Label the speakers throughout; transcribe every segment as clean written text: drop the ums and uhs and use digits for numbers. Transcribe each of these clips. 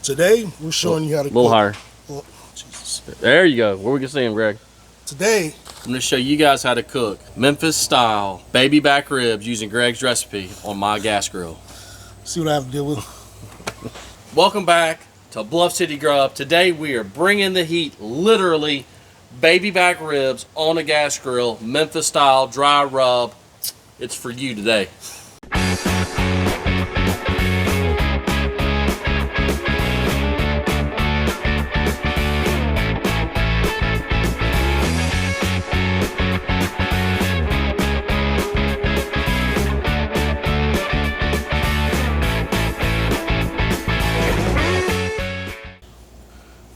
Speaker 1: Today, we're showing you how to cook.
Speaker 2: A little higher.
Speaker 1: Oh, Jesus.
Speaker 2: There you go. Where we can see him, Greg.
Speaker 1: Today,
Speaker 2: I'm going to show you guys how to cook Memphis-style baby back ribs using Greg's recipe on my gas grill.
Speaker 1: see what I have to deal with.
Speaker 2: Welcome back to BluffCityGrub. Today we are bringing the heat, literally baby back ribs on a gas grill, Memphis-style dry rub. It's for you today.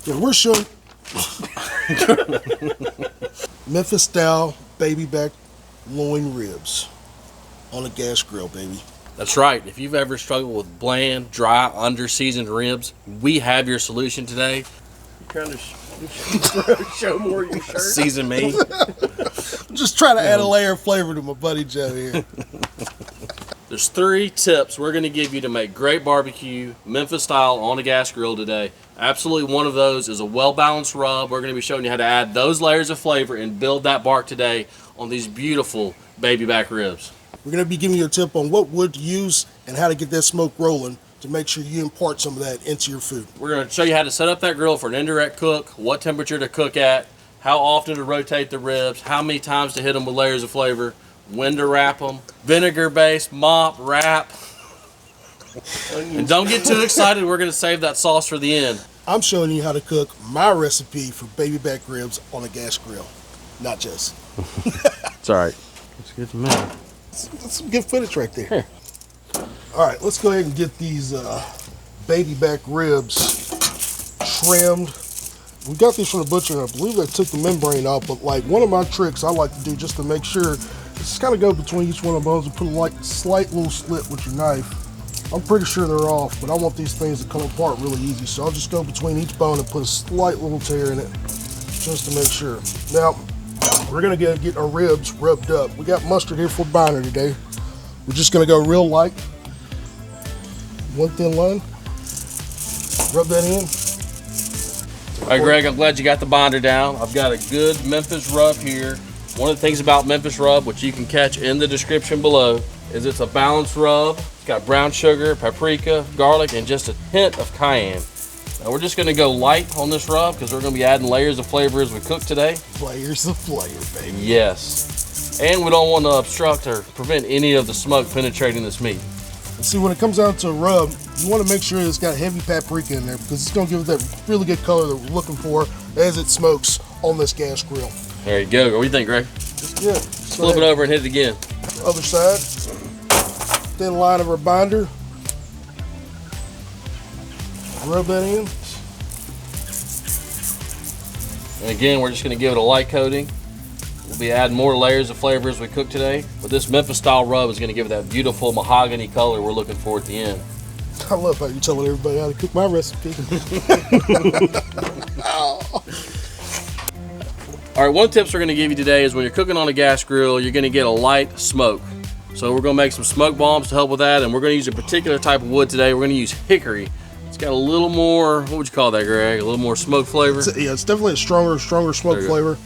Speaker 1: Yeah, we're showing Memphis-style baby back loin ribs on a gas grill, baby.
Speaker 2: That's right. If you've ever struggled with bland, dry, under-seasoned ribs, we have your solution today.
Speaker 3: You're trying to show more of your shirt?
Speaker 2: Season me.
Speaker 1: I'm just trying to add a layer of flavor to my buddy Joe here.
Speaker 2: There's 3 tips we're going to give you to make great barbecue, Memphis-style on a gas grill today. Absolutely one of those is a well-balanced rub. We're going to be showing you how to add those layers of flavor and build that bark today on these beautiful baby back ribs.
Speaker 1: We're going to be giving you a tip on what wood to use and how to get that smoke rolling to make sure you impart some of that into your food.
Speaker 2: We're going to show you how to set up that grill for an indirect cook, what temperature to cook at, how often to rotate the ribs, how many times to hit them with layers of flavor, when to wrap them, vinegar-based, mop, wrap. And don't get too excited, we're going to save that sauce for the end.
Speaker 1: I'm showing you how to cook my recipe for baby back ribs on a gas grill. Not just.
Speaker 2: It's all right. It's good to me.
Speaker 1: That's some good footage right there.
Speaker 2: Here.
Speaker 1: All right, let's go ahead and get these baby back ribs trimmed. We got these from the butcher, and I believe they took the membrane off, but like one of my tricks I like to do just to make sure, just kind of go between each one of those and put a like slight little slit with your knife. I'm pretty sure they're off, but I want these things to come apart really easy, so I'll just go between each bone and put a slight little tear in it just to make sure. Now, we're gonna get our ribs rubbed up. We got mustard here for binder today. We're just gonna go real light. One thin line. Rub that in.
Speaker 2: All right, Greg, I'm glad you got the binder down. I've got a good Memphis rub here. One of the things about Memphis rub, which you can catch in the description below, is it's a balanced rub. It's got brown sugar, paprika, garlic, and just a hint of cayenne. Now we're just gonna go light on this rub because we're gonna be adding layers of flavor as we cook today.
Speaker 1: Layers of flavor, baby.
Speaker 2: Yes. And we don't want to obstruct or prevent any of the smoke penetrating this meat.
Speaker 1: And see, when it comes down to a rub, you want to make sure it's got heavy paprika in there because it's going to give it that really good color that we're looking for as it smokes on this gas grill.
Speaker 2: There you go. What do you think, Greg?
Speaker 1: Just good.
Speaker 2: Flip it over and hit it again.
Speaker 1: Other side. Thin line of our binder. Rub that in.
Speaker 2: And again, we're just going to give it a light coating. We'll be adding more layers of flavor as we cook today. But this Memphis-style rub is going to give it that beautiful mahogany color we're looking for at the end.
Speaker 1: I love how you're telling everybody how to cook my recipe.
Speaker 2: All right, one of the tips we're going to give you today is when you're cooking on a gas grill, you're going to get a light smoke. So we're going to make some smoke bombs to help with that, and we're going to use a particular type of wood today. We're going to use hickory. It's got a little more, what would you call that, Greg? A little more smoke flavor?
Speaker 1: Yeah, it's definitely a stronger smoke flavor.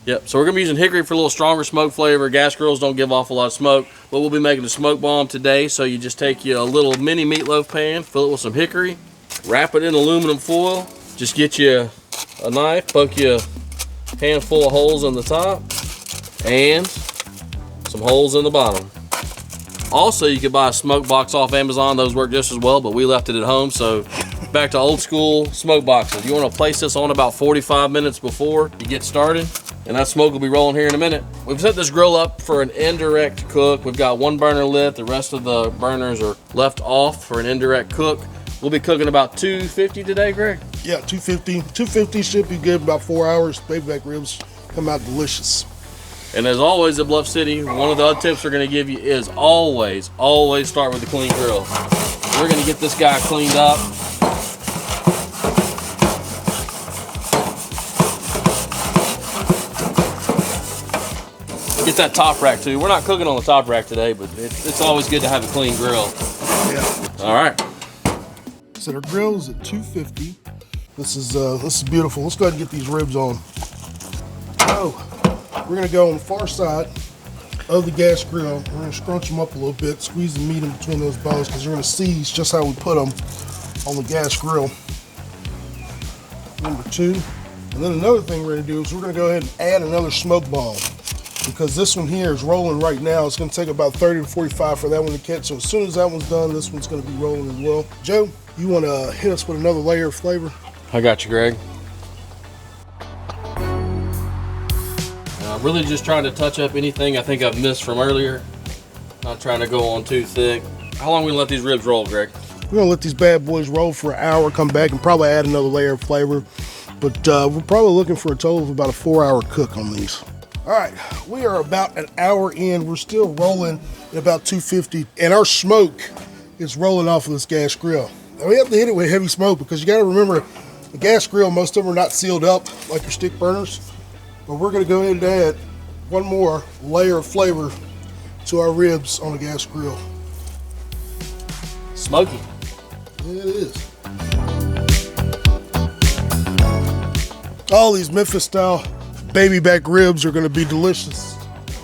Speaker 2: Yep, so we're going to be using hickory for a little stronger smoke flavor. Gas grills don't give off a lot of smoke, but we'll be making a smoke bomb today. So you just take you a little mini meatloaf pan, fill it with some hickory, wrap it in aluminum foil, just get you a knife, poke you a handful of holes in the top, and some holes in the bottom. Also, you could buy a smoke box off Amazon. Those work just as well, but we left it at home, so back to old school smoke boxes. You want to place this on about 45 minutes before you get started, and that smoke will be rolling here in a minute. We've set this grill up for an indirect cook. We've got one burner lit. The rest of the burners are left off for an indirect cook. We'll be cooking about 250 today, Greg?
Speaker 1: Yeah, 250. 250 should be good, about 4 hours. Baby back ribs come out delicious.
Speaker 2: And as always at Bluff City, one of the other tips we're going to give you is always start with a clean grill. We're going to get this guy cleaned up. Get that top rack too. We're not cooking on the top rack today, but it's always good to have a clean grill.
Speaker 1: Yeah.
Speaker 2: All right.
Speaker 1: So our grill is at 250. This is beautiful. Let's go ahead and get these ribs on. So we're gonna go on the far side of the gas grill. We're gonna scrunch them up a little bit, squeeze the meat in between those bones because you're gonna see just how we put them on the gas grill. Number 2. And then another thing we're gonna do is we're gonna go ahead and add another smoke bomb because this one here is rolling right now. It's gonna take about 30 to 45 for that one to catch. So as soon as that one's done, this one's gonna be rolling as well. Joe, you wanna hit us with another layer of flavor?
Speaker 2: I got you, Greg. I'm really just trying to touch up anything I think I've missed from earlier. Not trying to go on too thick. How long are we gonna let these ribs roll, Greg?
Speaker 1: We're gonna let these bad boys roll for an hour, come back and probably add another layer of flavor. But we're probably looking for a total of about a 4-hour cook on these. All right, we are about an hour in. We're still rolling at about 250 and our smoke is rolling off of this gas grill. Now we have to hit it with heavy smoke because you gotta remember the gas grill, most of them are not sealed up like your stick burners. But we're gonna go ahead and add one more layer of flavor to our ribs on the gas grill.
Speaker 2: Smoky.
Speaker 1: Yeah, it is. All these Memphis-style baby back ribs are gonna be delicious.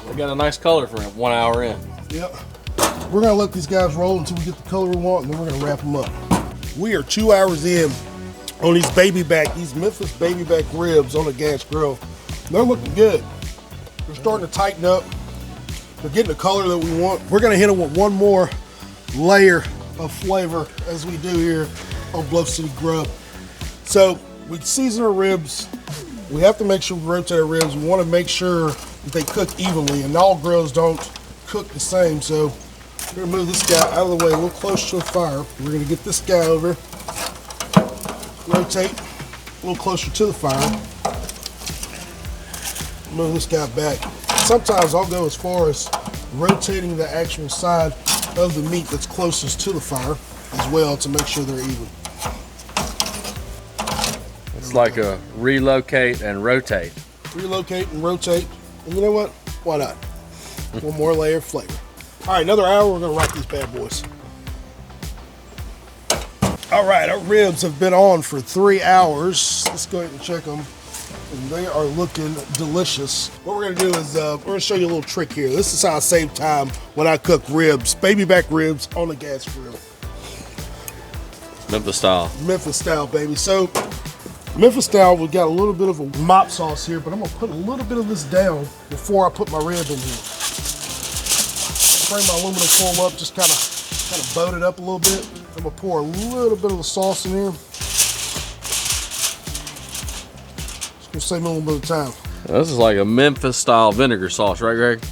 Speaker 2: They got a nice color for 1 hour in.
Speaker 1: Yep. We're gonna let these guys roll until we get the color we want, and then we're gonna wrap them up. We are 2 hours in on these these Memphis baby back ribs on the gas grill. They're looking good. They're starting to tighten up. They're getting the color that we want. We're gonna hit them with one more layer of flavor as we do here on Bluff City Grub. So we season our ribs. We have to make sure we rotate our ribs. We want to make sure that they cook evenly, and all grills don't cook the same. So we're gonna move this guy out of the way a little closer to the fire. We're gonna get this guy over, rotate a little closer to the fire. Move this guy back. Sometimes I'll go as far as rotating the actual side of the meat that's closest to the fire as well to make sure they're even.
Speaker 2: It's like a relocate and rotate.
Speaker 1: Relocate and rotate. And you know what? Why not? One more layer of flavor. All right, another hour, we're gonna wrap these bad boys. All right, our ribs have been on for 3 hours. Let's go ahead and check them. And they are looking delicious. What we're gonna do is we're gonna show you a little trick here. This is how I save time when I cook ribs, baby back ribs on the gas grill.
Speaker 2: Memphis-style.
Speaker 1: Memphis-style, baby. So Memphis-style, we've got a little bit of a mop sauce here, but I'm gonna put a little bit of this down before I put my rib in here. Bring my aluminum foil up, just kind of boat it up a little bit. I'm gonna pour a little bit of the sauce in here. It's gonna save me a little bit of time.
Speaker 2: This is like a Memphis-style vinegar sauce, right, Greg?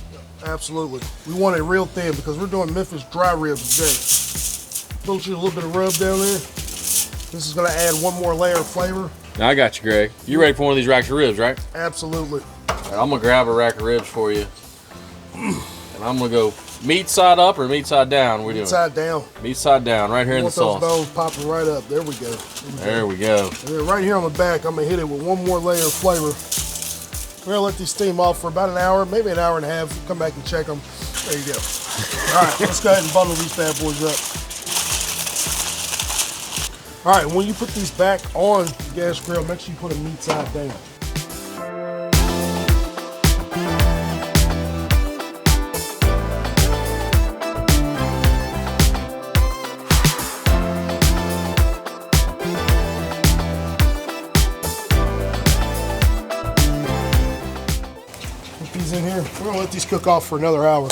Speaker 1: Absolutely. We want it real thin because we're doing Memphis dry ribs today. Put you a little bit of rub down there. This is gonna add one more layer of flavor.
Speaker 2: Now I got you, Greg. You ready for one of these racks of ribs, right?
Speaker 1: Absolutely.
Speaker 2: All right, I'm gonna grab a rack of ribs for you. And I'm gonna go meat side up or meat side down? We're doing
Speaker 1: side down.
Speaker 2: Meat side down, right here in the sauce.
Speaker 1: Those bones popping right up. There we go.
Speaker 2: There we go.
Speaker 1: And then right here on the back, I'm gonna hit it with one more layer of flavor. We're gonna let these steam off for about an hour, maybe an hour and a half. Come back and check them. There you go. All right, let's go ahead and bundle these bad boys up. All right, when you put these back on the gas grill, make sure you put them meat side down. Put these in here. We're gonna let these cook off for another hour.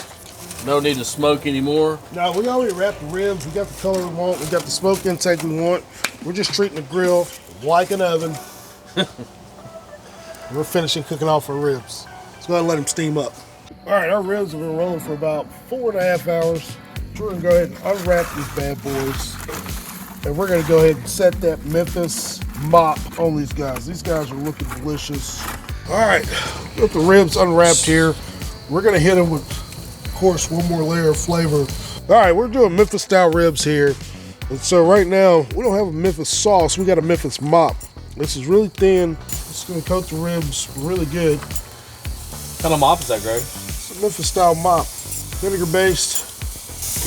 Speaker 2: No need to smoke anymore.
Speaker 1: No, we already wrapped the ribs. We got the color we want. We got the smoke intake we want. We're just treating the grill like an oven. We're finishing cooking off our ribs. Let's go ahead and let them steam up. All right, our ribs have been rolling for about 4.5 hours. We're gonna go ahead and unwrap these bad boys. And we're gonna go ahead and set that Memphis mop on these guys. These guys are looking delicious. All right, with the ribs unwrapped here, we're gonna hit them with, of course, one more layer of flavor. All right, we're doing Memphis-style ribs here. And so right now, we don't have a Memphis sauce, we got a Memphis mop. This is really thin. It's gonna coat the ribs really good.
Speaker 2: What kind of mop is that, Greg?
Speaker 1: It's a Memphis-style mop, vinegar based.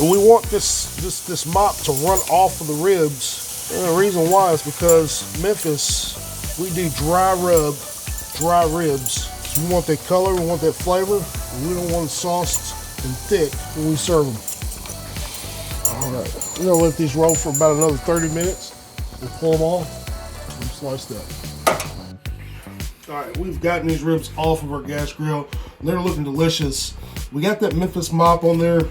Speaker 1: And we want this mop to run off of the ribs And the reason why is because Memphis, we do dry ribs. So we want that color, we want that flavor, and we don't want it sauced and thick when we serve them. All right, we're gonna let these roll for about another 30 minutes. We'll pull them off and slice that. All right, we've gotten these ribs off of our gas grill. They're looking delicious. We got that Memphis mop on there,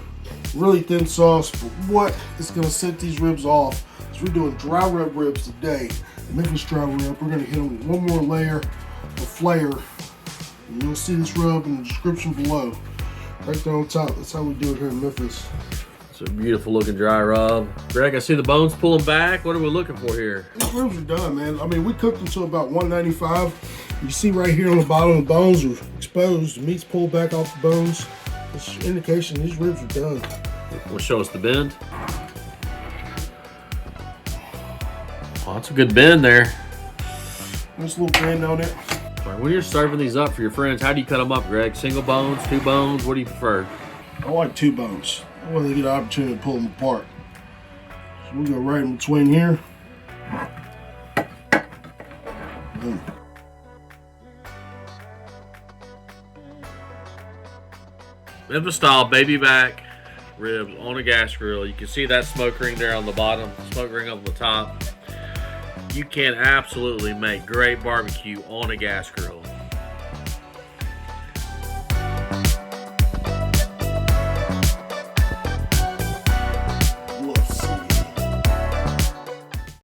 Speaker 1: really thin sauce, but what is gonna set these ribs off is we're doing dry rub ribs today. Memphis dry rub, we're gonna hit them with one more layer of flair. And you'll see this rub in the description below. Right there on top, that's how we do it here in Memphis.
Speaker 2: It's a beautiful looking dry rub. Greg, I see the bones pulling back. What are we looking for here?
Speaker 1: These ribs are done, man. I mean, we cooked them to about 195. You see right here on the bottom, the bones are exposed. The meat's pulled back off the bones. It's an indication these ribs are done.
Speaker 2: Will show us the bend. Oh, that's a good bend there.
Speaker 1: Nice little bend on it.
Speaker 2: All right, when you're serving these up for your friends, how do you cut them up, Greg? Single bones, 2 bones? What do you prefer?
Speaker 1: I like 2 bones. I want to get an opportunity to pull them apart. So we go right in between here. Boom.
Speaker 2: Memphis-style baby back ribs on a gas grill. You can see that smoke ring there on the bottom, smoke ring on the top. You can absolutely make great barbecue on a gas grill.